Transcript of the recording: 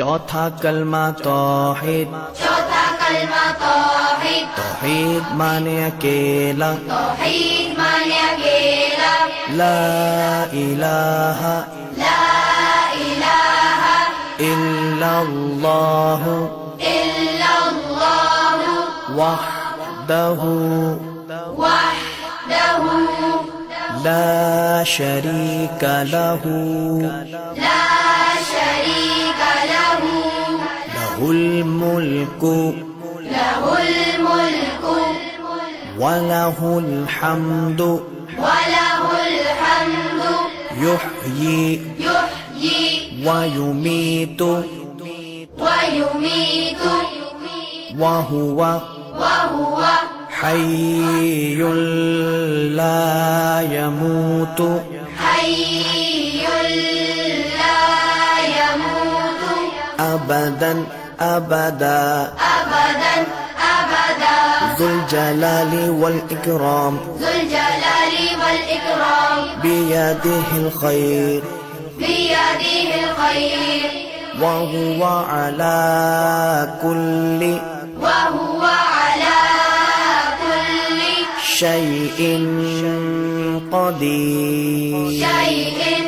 चौथा कलमा तौहीद। चौथा कलमा तौहीद। तौहीद माने अकेला। तौहीद माने अकेला। ला इलाहा ला इलाहा इल्लल्लाहु इल्लल्लाहु वहदहु वहदहु ला शरीका लहु ला शरीका लहु लहुल मुल्कु लहुल मुल्कु वलहुल हम्दु वलहुल हम्दु युहयी युहयी वयुमीतु वयुमीतु वहुवा वहुव हय्युल ला यमूतु हय्युल ला यमूतु अबदन अबदा अबदन अबदा ज़ुल जलाली वल इकराम ज़ुल जलाली वल इकराम बियदिहिल खैर बियदिहिल खैर वहुवा अला कुल्लि वहुव अला कुल्लि शैइन क़दीर। शैइन